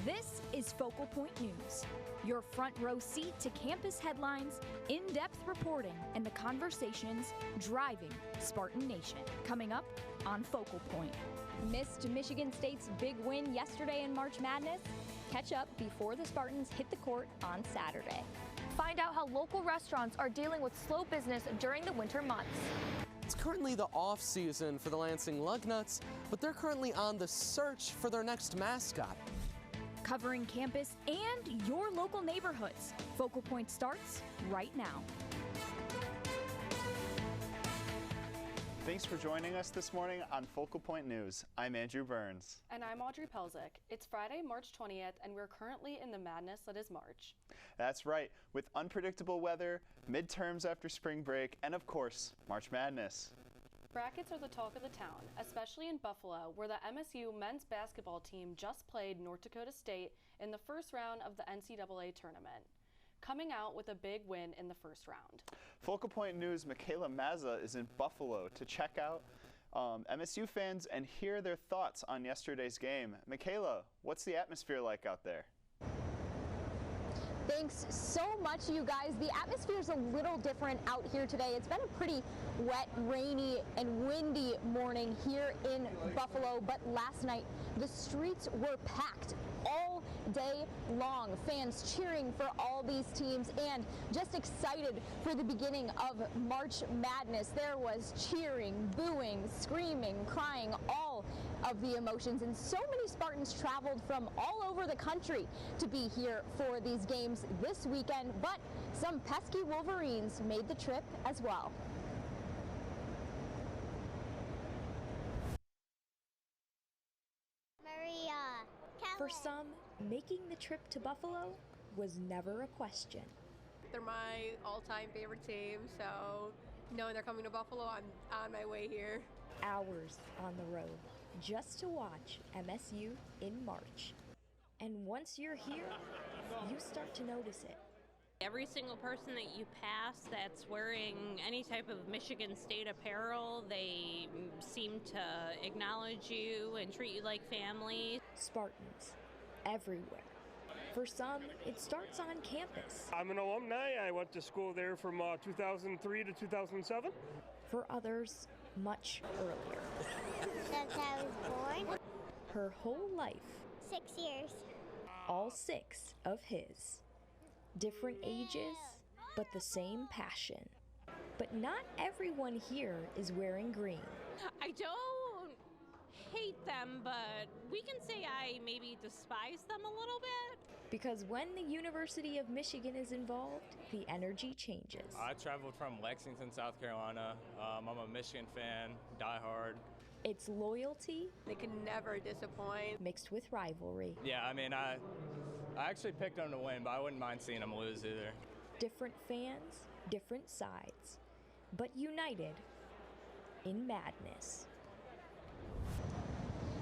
This is Focal Point News, your front row seat to campus headlines, in-depth reporting, and the conversations driving Spartan Nation. Coming up on Focal Point. Missed Michigan State's big win yesterday in March Madness? Catch up before the Spartans hit the court on Saturday. Find out how local restaurants are dealing with slow business during the winter months. It's currently the off season for the Lansing Lugnuts, but they're currently on the search for their next mascot. Covering campus and your local neighborhoods. Focal Point starts right now. Thanks for joining us this morning on Focal Point News. I'm Andrew Burns. And I'm Audrey Pelzik. It's Friday, March 20th, and we're currently in the madness that is March. That's right, with unpredictable weather, midterms after spring break, and of course, March Madness. Brackets are the talk of the town, especially in Buffalo, where the MSU men's basketball team just played North Dakota State in the first round of the NCAA tournament, coming out with a big win in the first round. Focal Point News' Michaela Mazza is in Buffalo to check out MSU fans and hear their thoughts on yesterday's game. Michaela, what's the atmosphere like out there? Thanks so much, you guys. The atmosphere is a little different out here today. It's been a pretty wet, rainy, and windy morning here in Buffalo, but last night the streets were packed all day long. Fans cheering for all these teams and just excited for the beginning of March Madness. There was cheering, booing, screaming, crying, all of the emotions, and so many Spartans traveled from all over the country to be here for these games this weekend, but some pesky Wolverines made the trip as well. For some, making the trip to Buffalo was never a question. They're my all-time favorite team, so knowing they're coming to Buffalo, I'm on my way here. Hours on the road just to watch MSU in March. And once you're here, you start to notice it. Every single person that you pass that's wearing any type of Michigan State apparel, they seem to acknowledge you and treat you like family. Spartans everywhere. For some, it starts on campus. I'm an alumni. I went to school there from 2003 to 2007. For others, much earlier. Since I was born. Her whole life. 6 years. All 6 of his. Different ages, but the same passion. But not everyone here is wearing green. I don't hate them, but we can say I maybe despise them a little bit. Because when the University of Michigan is involved, the energy changes. I traveled from Lexington, South Carolina. I'm a Michigan fan, diehard. It's loyalty. They can never disappoint. Mixed with rivalry. Yeah, I mean, I actually picked them to win, but I wouldn't mind seeing them lose either. Different fans, different sides, but united in madness.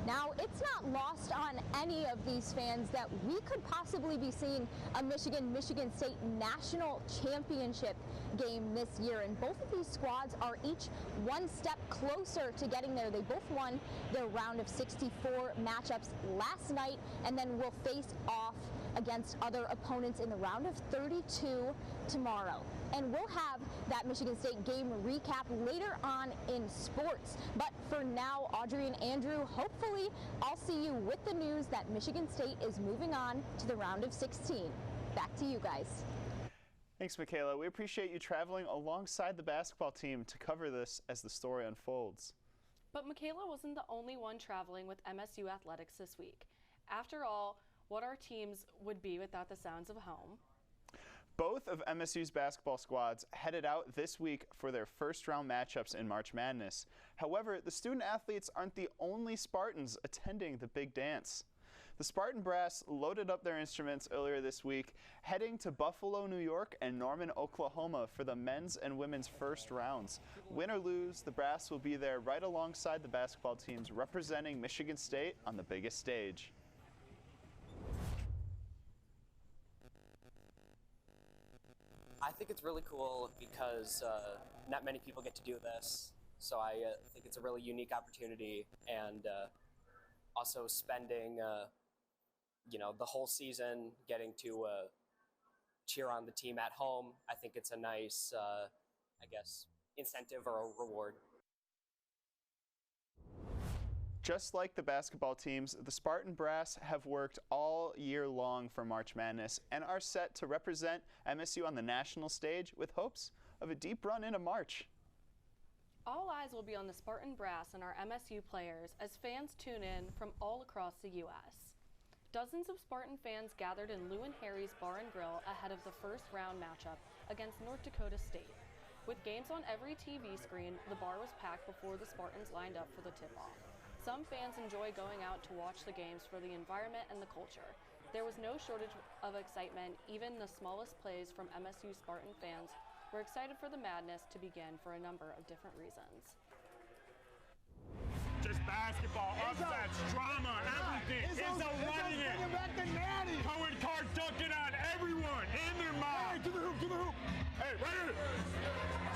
Now, it's not lost on any of these fans that we could possibly be seeing a Michigan State national championship game this year, and both of these squads are each one step closer to getting there. They both won their round of 64 matchups last night, and then will face off against other opponents in the round of 32 tomorrow. And we'll have that Michigan State game recap later on in sports. But for now, Audrey and Andrew, hopefully I'll see you with the news that Michigan State is moving on to the round of 16. Back to you guys. Thanks, Michaela. We appreciate you traveling alongside the basketball team to cover this as the story unfolds. But Michaela wasn't the only one traveling with MSU athletics this week. After all, what our teams would be without the sounds of home. Both of MSU's basketball squads headed out this week for their first round matchups in March Madness. However, the student athletes aren't the only Spartans attending the big dance. The Spartan brass loaded up their instruments earlier this week, heading to Buffalo, New York and Norman, Oklahoma for the men's and women's first rounds. Win or lose, the brass will be there right alongside the basketball teams representing Michigan State on the biggest stage. I think it's really cool because not many people get to do this, so I think it's a really unique opportunity, and also spending the whole season, getting to cheer on the team at home. I think it's a nice, incentive or a reward. Just like the basketball teams, the Spartan Brass have worked all year long for March Madness and are set to represent MSU on the national stage with hopes of a deep run into March. All eyes will be on the Spartan Brass and our MSU players as fans tune in from all across the U.S. Dozens of Spartan fans gathered in Lou and Harry's Bar and Grill ahead of the first round matchup against North Dakota State. With games on every TV screen, the bar was packed before the Spartans lined up for the tip-off. Some fans enjoy going out to watch the games for the environment and the culture. There was no shortage of excitement. Even the smallest plays from MSU Spartan fans were excited for the madness to begin for a number of different reasons. Just basketball, upsets, drama, everything. Izzo running it. Cohen card dunking on everyone in their mind. Hey, to the hoop. Hey, right here.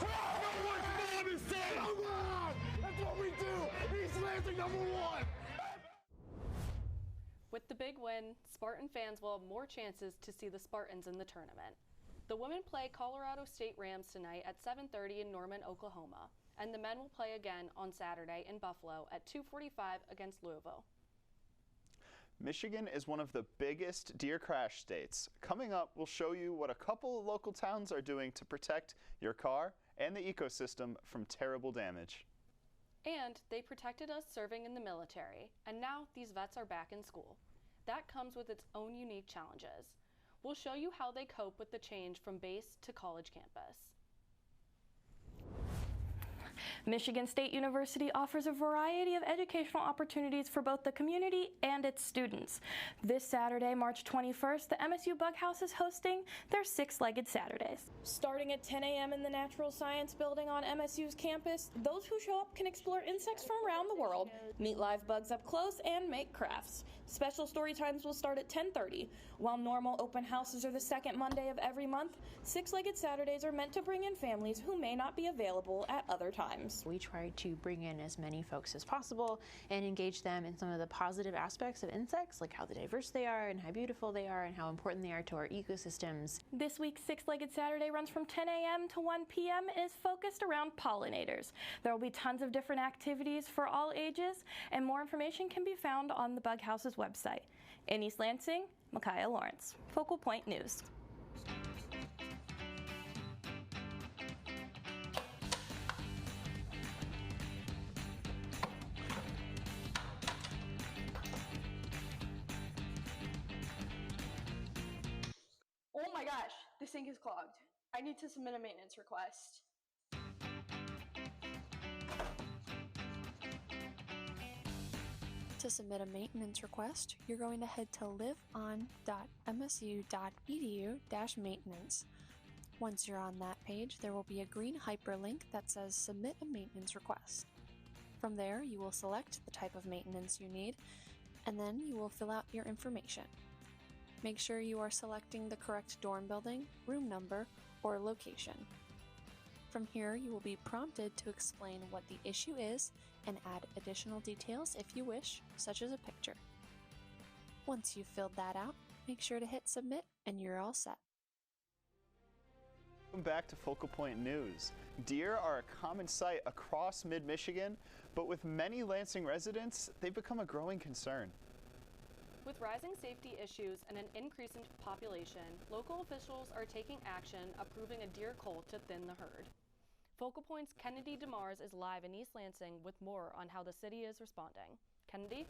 No one's mom is saying. Come on! That's what we do. East Lansing #1. With the big win, Spartan fans will have more chances to see the Spartans in the tournament. The women play Colorado State Rams tonight at 7:30 in Norman, Oklahoma, and the men will play again on Saturday in Buffalo at 2:45 against Louisville. Michigan is one of the biggest deer crash states. Coming up, we'll show you what a couple of local towns are doing to protect your car and the ecosystem from terrible damage. And they protected us serving in the military, and now these vets are back in school. That comes with its own unique challenges. We'll show you how they cope with the change from base to college campus. Michigan State University offers a variety of educational opportunities for both the community and its students. This Saturday, March 21st, the MSU Bug House is hosting their Six-Legged Saturdays. Starting at 10 a.m. in the Natural Science Building on MSU's campus, those who show up can explore insects from around the world, meet live bugs up close, and make crafts. Special story times will start at 10:30. While normal open houses are the second Monday of every month, Six-Legged Saturdays are meant to bring in families who may not be available at other times. We try to bring in as many folks as possible and engage them in some of the positive aspects of insects, like how diverse they are and how beautiful they are and how important they are to our ecosystems. This week's Six-Legged Saturday runs from 10 a.m. to 1 p.m. and is focused around pollinators. There will be tons of different activities for all ages, and more information can be found on the Bug House's website. In East Lansing, Micaiah Lawrence, Focal Point News. Oh my gosh, the sink is clogged. I need to submit a maintenance request. To submit a maintenance request, you're going to head to liveon.msu.edu/maintenance. Once you're on that page, there will be a green hyperlink that says Submit a Maintenance Request. From there, you will select the type of maintenance you need, and then you will fill out your information. Make sure you are selecting the correct dorm building, room number, or location. From here, you will be prompted to explain what the issue is and add additional details if you wish, such as a picture. Once you've filled that out, make sure to hit submit and you're all set. Welcome back to Focal Point News. Deer are a common sight across mid-Michigan, but with many Lansing residents, they've become a growing concern. With rising safety issues and an increase in population, local officials are taking action, approving a deer cull to thin the herd. Focal Point's Kennedy DeMars is live in East Lansing with more on how the city is responding. Kennedy?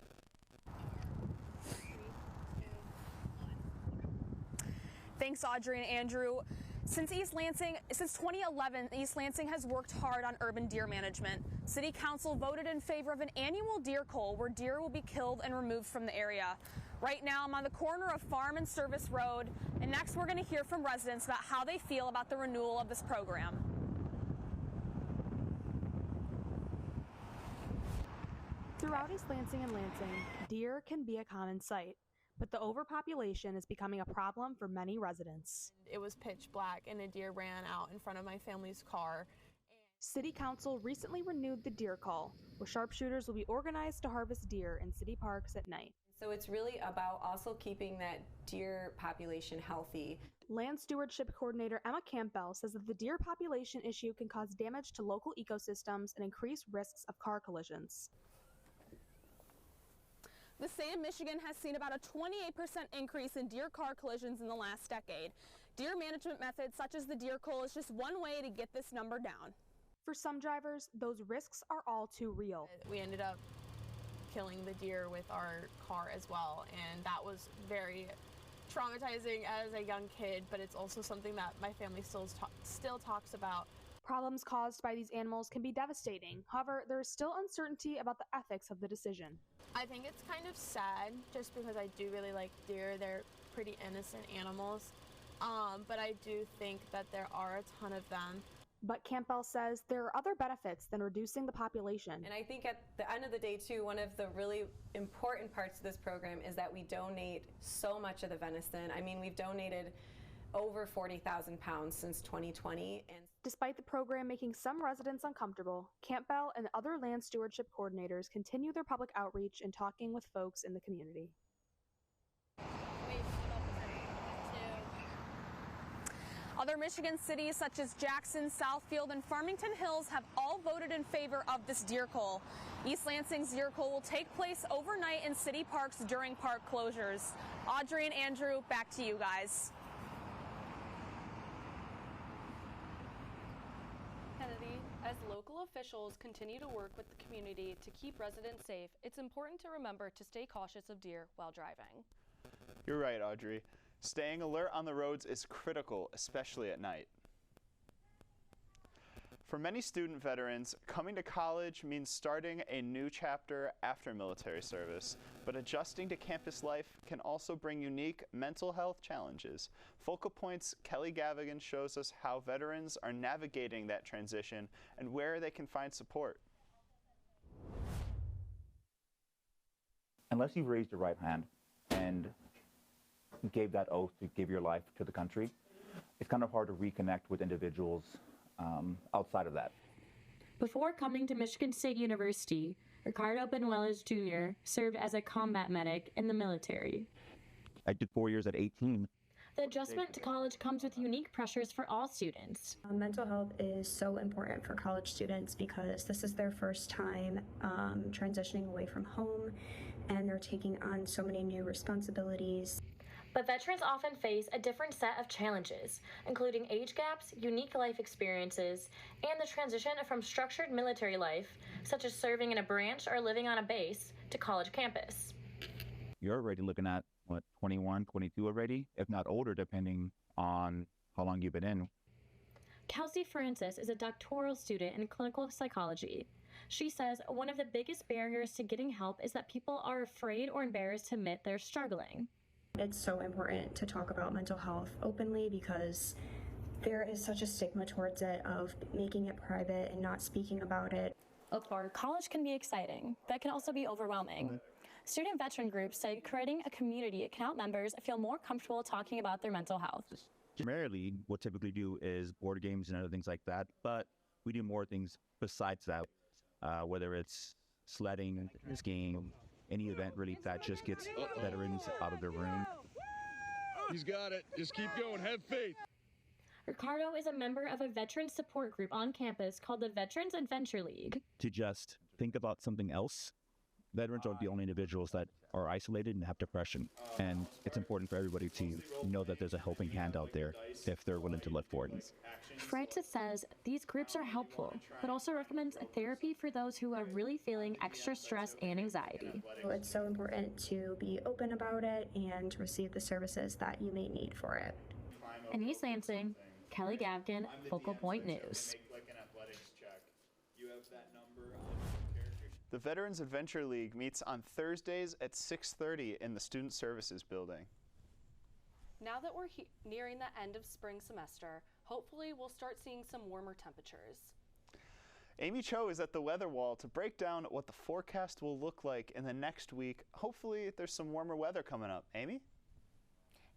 Thanks, Audrey and Andrew. Since 2011, East Lansing has worked hard on urban deer management. City Council voted in favor of an annual deer cull where deer will be killed and removed from the area. Right now, I'm on the corner of Farm and Service Road, and next we're going to hear from residents about how they feel about the renewal of this program. Throughout East Lansing and Lansing, deer can be a common sight, but the overpopulation is becoming a problem for many residents. It was pitch black and a deer ran out in front of my family's car. City Council recently renewed the deer cull, where sharpshooters will be organized to harvest deer in city parks at night. So it's really about also keeping that deer population healthy. Land Stewardship Coordinator Emma Campbell says that the deer population issue can cause damage to local ecosystems and increase risks of car collisions. The state of Michigan has seen about a 28% increase in deer car collisions in the last decade. Deer management methods such as the deer cull is just one way to get this number down. For some drivers, those risks are all too real. We ended up killing the deer with our car as well, and that was very traumatizing as a young kid, but it's also something that my family still talks about. Problems caused by these animals can be devastating. However, there is still uncertainty about the ethics of the decision. I think it's kind of sad just because I do really like deer. They're pretty innocent animals, but I do think that there are a ton of them. But Campbell says there are other benefits than reducing the population. And I think at the end of the day, too, one of the really important parts of this program is that we donate so much of the venison. I mean, we've donated over 40,000 pounds since 2020. And despite the program making some residents uncomfortable, Campbell and other land stewardship coordinators continue their public outreach and talking with folks in the community. Other Michigan cities such as Jackson, Southfield, and Farmington Hills have all voted in favor of this deer cull. East Lansing's deer cull will take place overnight in city parks during park closures. Audrey and Andrew, back to you guys. Kennedy, as local officials continue to work with the community to keep residents safe, it's important to remember to stay cautious of deer while driving. You're right, Audrey. Staying alert on the roads is critical, especially at night. For many student veterans, coming to college means starting a new chapter after military service, but adjusting to campus life can also bring unique mental health challenges. Focal Point's Kelly Gavigan shows us how veterans are navigating that transition and where they can find support. Unless you've raised your right hand and gave that oath to give your life to the country, it's kind of hard to reconnect with individuals outside of that. Before coming to Michigan State University, Ricardo Benuelos Jr. served as a combat medic in the military. I did 4 years at 18. The adjustment to college comes with unique pressures for all students. Mental health is so important for college students because this is their first time transitioning away from home, and they're taking on so many new responsibilities. But veterans often face a different set of challenges, including age gaps, unique life experiences, and the transition from structured military life, such as serving in a branch or living on a base, to college campus. You're already looking at, 21, 22 already, if not older, depending on how long you've been in. Kelsey Francis is a doctoral student in clinical psychology. She says one of the biggest barriers to getting help is that people are afraid or embarrassed to admit they're struggling. It's so important to talk about mental health openly because there is such a stigma towards it of making it private and not speaking about it. College can be exciting, but can also be overwhelming. Student veteran groups say creating a community can help members feel more comfortable talking about their mental health. Primarily, what we typically do is board games and other things like that, but we do more things besides that, whether it's sledding, skiing, any event really that just gets veterans out of their room. He's got it. Just keep going. Have faith. Ricardo is a member of a veteran support group on campus called the Veterans Adventure League. To just think about something else. Veterans aren't the only individuals that are isolated and have depression. And it's important for everybody to know that there's a helping hand out there if they're willing to look for it. Francis says these groups are helpful, but also recommends a therapy for those who are really feeling extra stress and anxiety. It's so important to be open about it and receive the services that you may need for it. In East Lansing, Kelly Gavigan, Focal Point News. The Veterans Adventure League meets on Thursdays at 6:30 in the Student Services Building. Now that we're nearing the end of spring semester, hopefully we'll start seeing some warmer temperatures. Amy Cho is at the weather wall to break down what the forecast will look like in the next week. Hopefully there's some warmer weather coming up. Amy?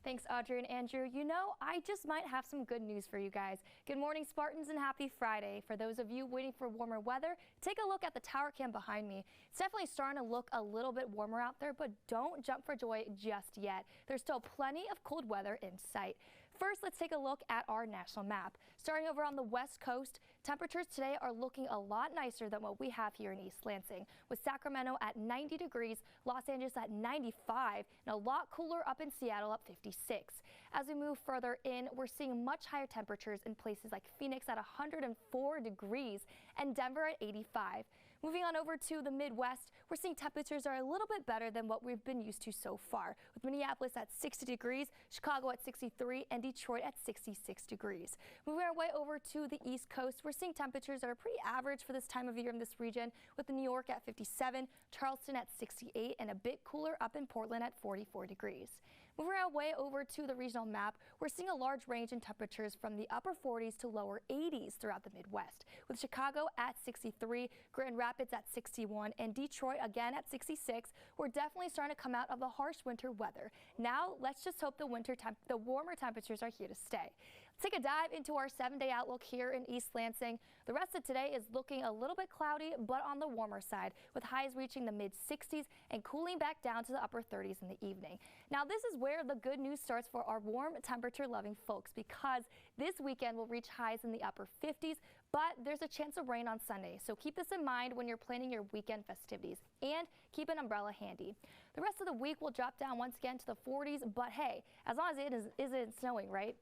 Thanks, Audrey and Andrew. You know, I just might have some good news for you guys. Good morning, Spartans, and happy Friday. For those of you waiting for warmer weather, take a look at the tower cam behind me. It's definitely starting to look a little bit warmer out there, but don't jump for joy just yet. There's still plenty of cold weather in sight. First, let's take a look at our national map. Starting over on the west coast, temperatures today are looking a lot nicer than what we have here in East Lansing, with Sacramento at 90 degrees, Los Angeles at 95, and a lot cooler up in Seattle at 56. As we move further in, we're seeing much higher temperatures in places like Phoenix at 104 degrees and Denver at 85. Moving on over to the Midwest, we're seeing temperatures are a little bit better than what we've been used to so far, with Minneapolis at 60 degrees, Chicago at 63, and Detroit at 66 degrees. Moving our way over to the East Coast, we're seeing temperatures that are pretty average for this time of year in this region, with New York at 57, Charleston at 68, and a bit cooler up in Portland at 44 degrees. Moving our way over to the regional map, we're seeing a large range in temperatures from the upper 40s to lower 80s throughout the Midwest, with Chicago at 63, Grand Rapids at 61, and Detroit again at 66. We're definitely starting to come out of the harsh winter weather. Now, let's just hope the warmer temperatures are here to stay. Let's take a dive into our 7-day outlook here in East Lansing. The rest of today is looking a little bit cloudy, but on the warmer side, with highs reaching the mid-60s and cooling back down to the upper 30s in the evening. Now, this is where the good news starts for our warm temperature-loving folks, because this weekend will reach highs in the upper 50s, but there's a chance of rain on Sunday, so keep this in mind when you're planning your weekend festivities, and keep an umbrella handy. The rest of the week will drop down once again to the 40s, but hey, as long as it isn't snowing, right?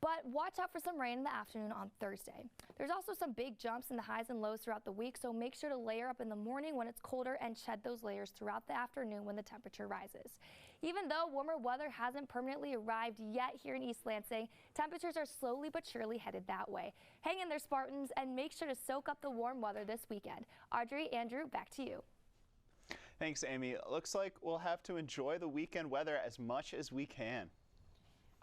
But watch out for some rain in the afternoon on Thursday. There's also some big jumps in the highs and lows throughout the week, so make sure to layer up in the morning when it's colder and shed those layers throughout the afternoon when the temperature rises. Even though warmer weather hasn't permanently arrived yet here in East Lansing, temperatures are slowly but surely headed that way. Hang in there, Spartans, and make sure to soak up the warm weather this weekend. Audrey, Andrew, back to you. Thanks, Amy. Looks like we'll have to enjoy the weekend weather as much as we can.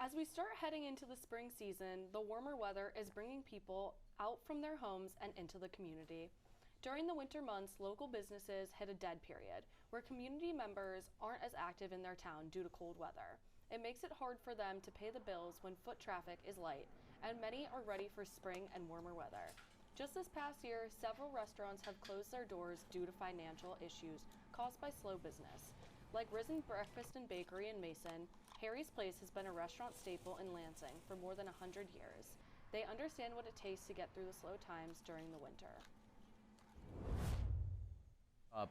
As we start heading into the spring season, the warmer weather is bringing people out from their homes and into the community. During the winter months, local businesses hit a dead period, where community members aren't as active in their town due to cold weather. It makes it hard for them to pay the bills when foot traffic is light, and many are ready for spring and warmer weather. Just this past year, several restaurants have closed their doors due to financial issues caused by slow business. Like Risen Breakfast and Bakery in Mason, Harry's Place has been a restaurant staple in Lansing for more than 100 years. They understand what it takes to get through the slow times during the winter.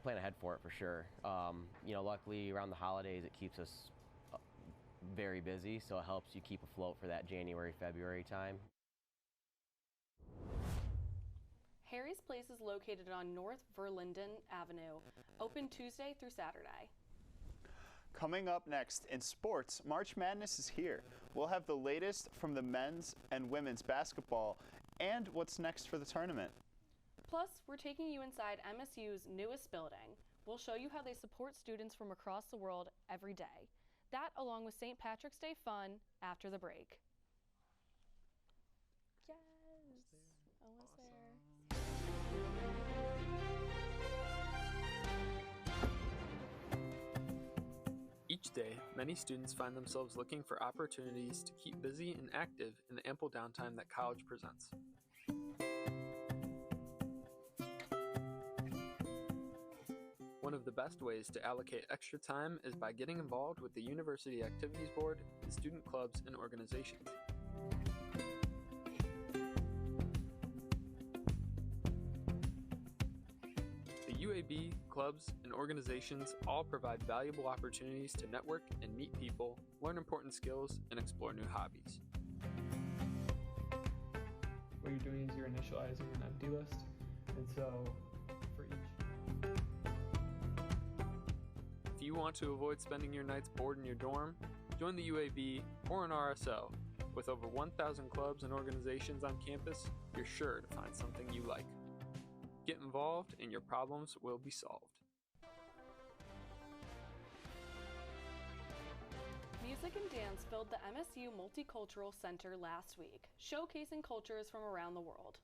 Plan ahead for it for sure. Luckily around the holidays it keeps us very busy, so it helps you keep afloat for that January, February time. Harry's Place is located on North Verlinden Avenue, open Tuesday through Saturday. Coming up next in sports, March Madness is here. We'll have the latest from the men's and women's basketball and what's next for the tournament. Plus, we're taking you inside MSU's newest building. We'll show you how they support students from across the world every day. That, along with St. Patrick's Day fun after the break. Yes, almost there. Each day, many students find themselves looking for opportunities to keep busy and active in the ample downtime that college presents. One of the best ways to allocate extra time is by getting involved with the University Activities Board, the student clubs, and organizations. The UAB, clubs, and organizations all provide valuable opportunities to network and meet people, learn important skills, and explore new hobbies. What you're doing is you're initializing an empty list, and so for each... If you want to avoid spending your nights bored in your dorm, join the UAB or an RSO. With over 1,000 clubs and organizations on campus, you're sure to find something you like. Get involved and your problems will be solved. Music and dance filled the MSU Multicultural Center last week, showcasing cultures from around the world.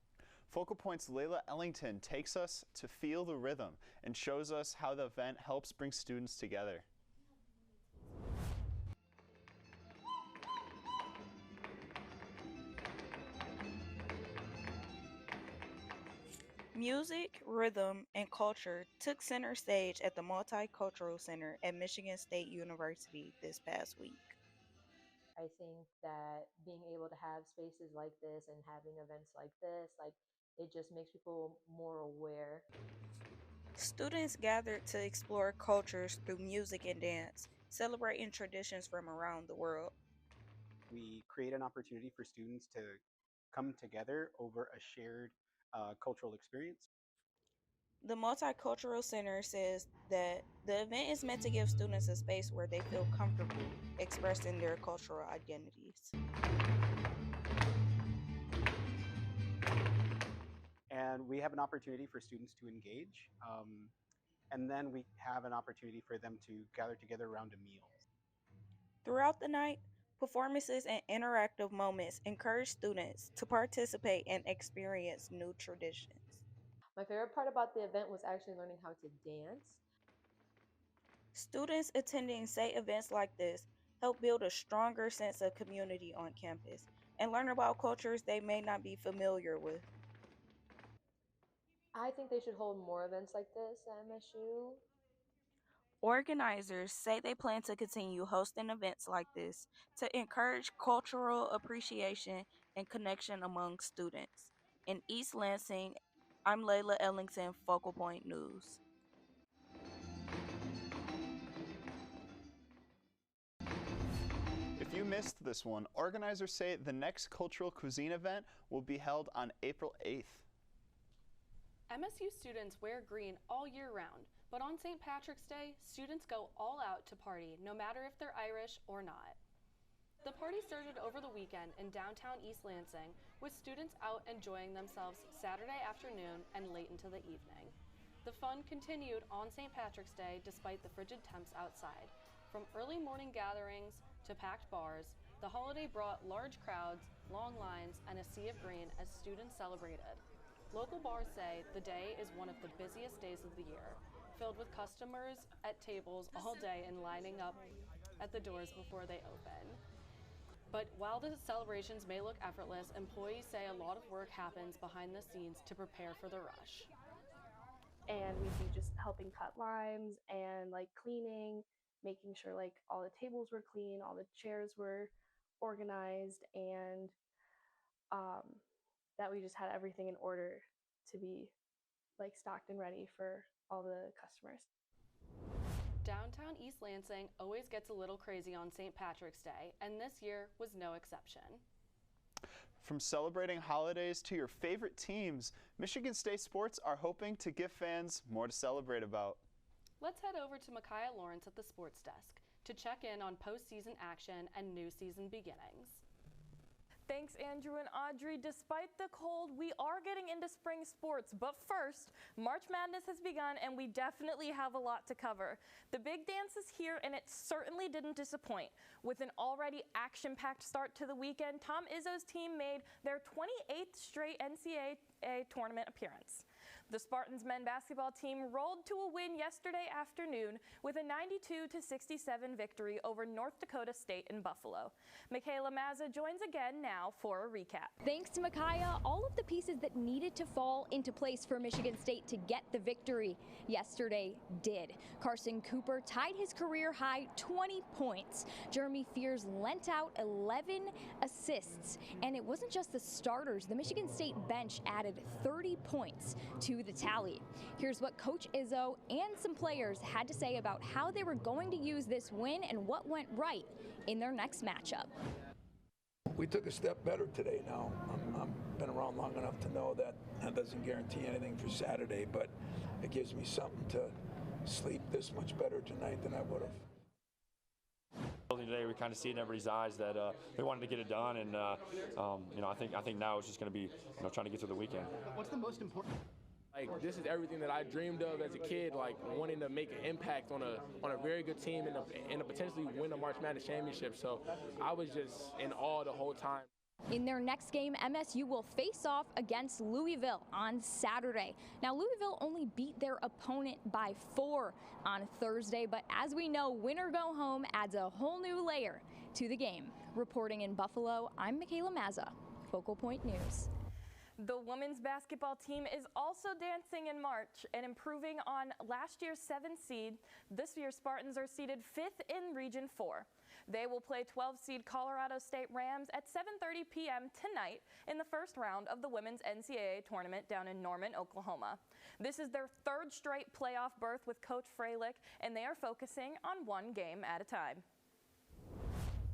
Focal Point's Layla Ellington takes us to feel the rhythm and shows us how the event helps bring students together. Music, rhythm, and culture took center stage at the Multicultural Center at Michigan State University this past week. I think that being able to have spaces like this and having events like this, it just makes people more aware. Students gathered to explore cultures through music and dance, celebrating traditions from around the world. We create an opportunity for students to come together over a shared cultural experience. The Multicultural Center says that the event is meant to give students a space where they feel comfortable expressing their cultural identities. And we have an opportunity for students to engage. And then we have an opportunity for them to gather together around a meal. Throughout the night, performances and interactive moments encourage students to participate and experience new traditions. My favorite part about the event was actually learning how to dance. Students attending events like this help build a stronger sense of community on campus and learn about cultures they may not be familiar with. I think they should hold more events like this at MSU. Organizers say they plan to continue hosting events like this to encourage cultural appreciation and connection among students. In East Lansing, I'm Layla Ellington, Focal Point News. If you missed this one, organizers say the next cultural cuisine event will be held on April 8th. MSU students wear green all year round, but on St. Patrick's Day, students go all out to party, no matter if they're Irish or not. The party started over the weekend in downtown East Lansing, with students out enjoying themselves Saturday afternoon and late into the evening. The fun continued on St. Patrick's Day despite the frigid temps outside. From early morning gatherings to packed bars, the holiday brought large crowds, long lines, and a sea of green as students celebrated. Local bars say the day is one of the busiest days of the year, filled with customers at tables all day and lining up at the doors before they open. But while the celebrations may look effortless, employees say a lot of work happens behind the scenes to prepare for the rush. And we'd be just helping cut limes and cleaning, making sure all the tables were clean, all the chairs were organized, and that we just had everything in order to be stocked and ready for all the customers. Downtown East Lansing always gets a little crazy on St. Patrick's Day, and this year was no exception. From celebrating holidays to your favorite teams, Michigan State sports are hoping to give fans more to celebrate about. Let's head over to Micaiah Lawrence at the sports desk to check in on postseason action and new season beginnings. Thanks, Andrew and Audrey. Despite the cold, we are getting into spring sports. But first, March Madness has begun, and we definitely have a lot to cover. The big dance is here, and it certainly didn't disappoint. With an already action-packed start to the weekend, Tom Izzo's team made their 28th straight NCAA tournament appearance. The Spartans men basketball team rolled to a win yesterday afternoon with a 92-67 victory over North Dakota State in Buffalo. Michaela Mazza joins again now for a recap. Thanks to Micaiah, all of the pieces that needed to fall into place for Michigan State to get the victory yesterday did. Carson Cooper tied his career high 20 points. Jeremy Fears lent out 11 assists. And it wasn't just the starters. The Michigan State bench added 30 points to the tally. Here's what Coach Izzo and some players had to say about how they were going to use this win and what went right in their next matchup. We took a step better today now. I've been around long enough to know that doesn't guarantee anything for Saturday, but it gives me something to sleep this much better tonight than I would have. Today we kind of see in everybody's eyes that they wanted to get it done, and I think now it's just going to be trying to get to the weekend. What's the most important? This is everything that I dreamed of as a kid, wanting to make an impact on a very good team and to potentially win a March Madness championship. So I was just in awe the whole time. In their next game, MSU will face off against Louisville on Saturday. Now, Louisville only beat their opponent by 4 on Thursday, but as we know, win or go home adds a whole new layer to the game. Reporting in Buffalo, I'm Michaela Mazza, Focal Point News. The women's basketball team is also dancing in March and improving on last year's 7th seed. This year, Spartans are seeded 5th in Region 4. They will play 12-seed Colorado State Rams at 7:30 p.m. tonight in the first round of the women's NCAA tournament down in Norman, Oklahoma. This is their 3rd straight playoff berth with Coach Freilich, and they are focusing on one game at a time.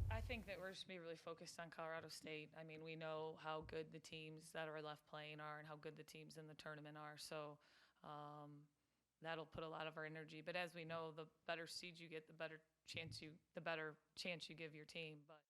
I think that we're just going to be really focused on Colorado State. I mean, we know how good the teams that are left playing are and how good the teams in the tournament are. So that'll put a lot of our energy. But as we know, the better seed you get, the better chance you give your team. But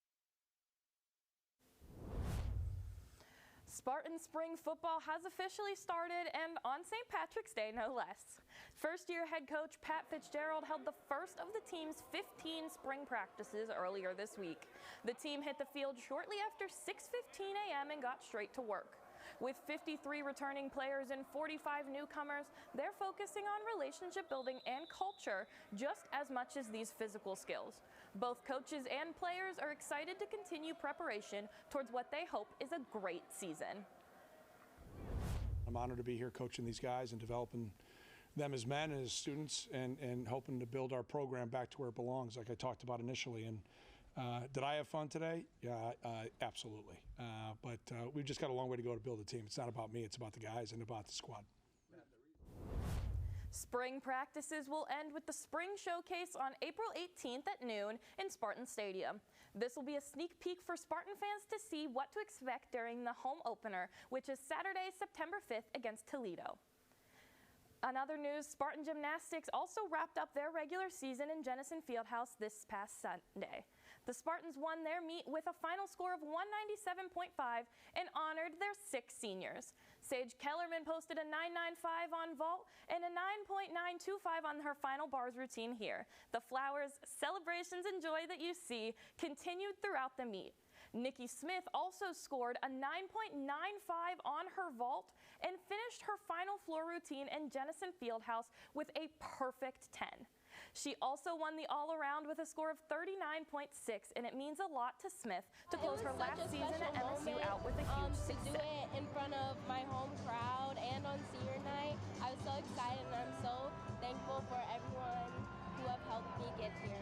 Spartan spring football has officially started, and on St. Patrick's Day, no less. First-year head coach Pat Fitzgerald held the first of the team's 15 spring practices earlier this week. The team hit the field shortly after 6:15 a.m. and got straight to work. With 53 returning players and 45 newcomers, they're focusing on relationship building and culture just as much as these physical skills. Both coaches and players are excited to continue preparation towards what they hope is a great season. I'm honored to be here coaching these guys and developing them as men and as students, and hoping to build our program back to where it belongs, like I talked about initially. And did I have fun today? Yeah, absolutely. But we've just got a long way to go to build a team. It's not about me, it's about the guys and about the squad. Spring practices will end with the Spring Showcase on April 18th at noon in Spartan Stadium. This will be a sneak peek for Spartan fans to see what to expect during the home opener, which is Saturday, September 5th against Toledo. In other news, Spartan Gymnastics also wrapped up their regular season in Jennison Fieldhouse this past Sunday. The Spartans won their meet with a final score of 197.5 and honored their 6 seniors. Sage Kellerman posted a 995 on vault and a 9.925 on her final bars routine here. The flowers, celebrations, and joy that you see continued throughout the meet. Nikki Smith also scored a 9.95 on her vault and finished her final floor routine in Jennison Fieldhouse with a perfect 10. She also won the all-around with a score of 39.6, and it means a lot to Smith to close her last season at MSU out with a huge success. To do it in front of my home crowd and on senior night, I was so excited, and I'm so thankful for everyone who have helped me get here.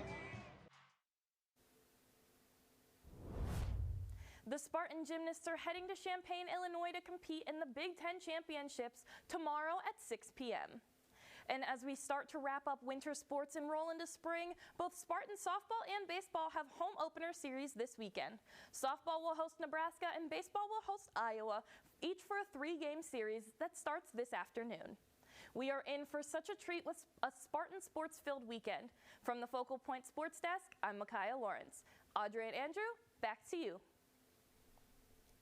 The Spartan gymnasts are heading to Champaign, Illinois to compete in the Big Ten Championships tomorrow at 6 p.m. And as we start to wrap up winter sports and roll into spring, both Spartan softball and baseball have home opener series this weekend. Softball will host Nebraska and baseball will host Iowa, each for a 3-game series that starts this afternoon. We are in for such a treat with a Spartan sports-filled weekend. From the Focal Point Sports Desk, I'm Micaiah Lawrence. Audrey and Andrew, back to you.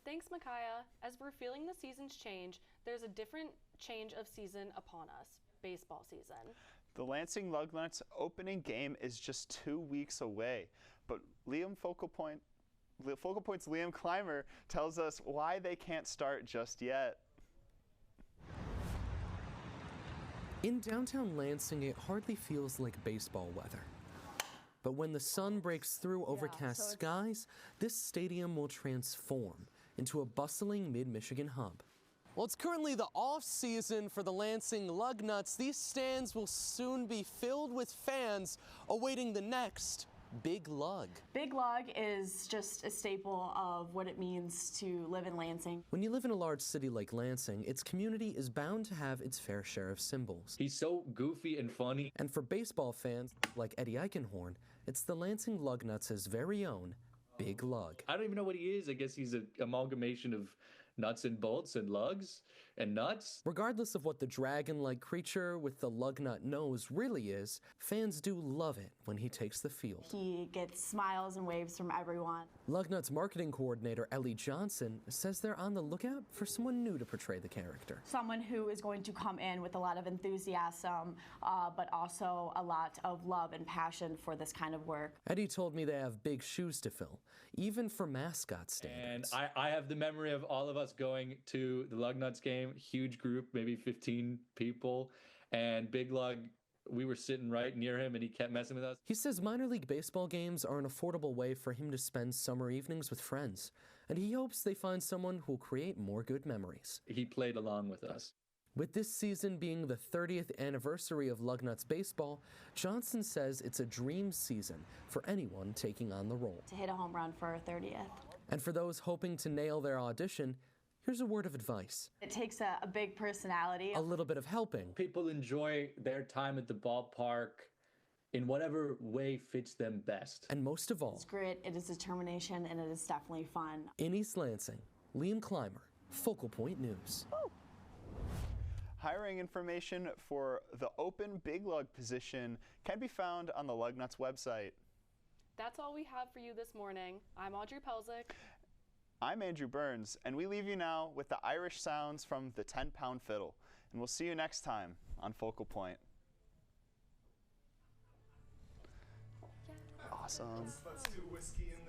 Thanks, Micaiah. As we're feeling the seasons change, there's a different change of season upon us. Baseball season. The Lansing Lugnuts opening game is just 2 weeks away, but Focal Point's Liam Clymer tells us why they can't start just yet. In downtown Lansing, it hardly feels like baseball weather. But when the sun breaks through overcast skies, this stadium will transform into a bustling mid-Michigan hub. Well, it's currently the off-season for the Lansing Lugnuts. These stands will soon be filled with fans awaiting the next Big Lug. Big Lug is just a staple of what it means to live in Lansing. When you live in a large city like Lansing, its community is bound to have its fair share of symbols. He's so goofy and funny. And for baseball fans like Eddie Eichenhorn, it's the Lansing Lugnuts' very own Big Lug. I don't even know what he is. I guess he's an amalgamation of nuts and bolts and lugs and nuts. Regardless of what the dragon-like creature with the lug nut nose really is, fans do love it when he takes the field. He gets smiles and waves from everyone. Lugnut's marketing coordinator, Ellie Johnson, says they're on the lookout for someone new to portray the character. Someone who is going to come in with a lot of enthusiasm, but also a lot of love and passion for this kind of work. Eddie told me they have big shoes to fill, even for mascot standards. And I have the memory of all of us going to the Lugnuts game, huge group, maybe 15 people, and Big Lug we were sitting right near him and he kept messing with us. He says minor league baseball games are an affordable way for him to spend summer evenings with friends, and he hopes they find someone who will create more good memories. He played along with us. With this season being the 30th anniversary of Lugnuts baseball, Johnson says it's a dream season for anyone taking on the role. To hit a home run for our 30th. And for those hoping to nail their audition, here's a word of advice. It takes a big personality. A little bit of helping. People enjoy their time at the ballpark in whatever way fits them best. And most of all, it's grit, it is determination, and it is definitely fun. In East Lansing, Liam Clymer, Focal Point News. Woo. Hiring information for the open big lug position can be found on the Lugnuts website. That's all we have for you this morning. I'm Audrey Pelzick. I'm Andrew Burns, and we leave you now with the Irish sounds from the 10-pound fiddle. And we'll see you next time on Focal Point. Awesome. Let's do whiskey in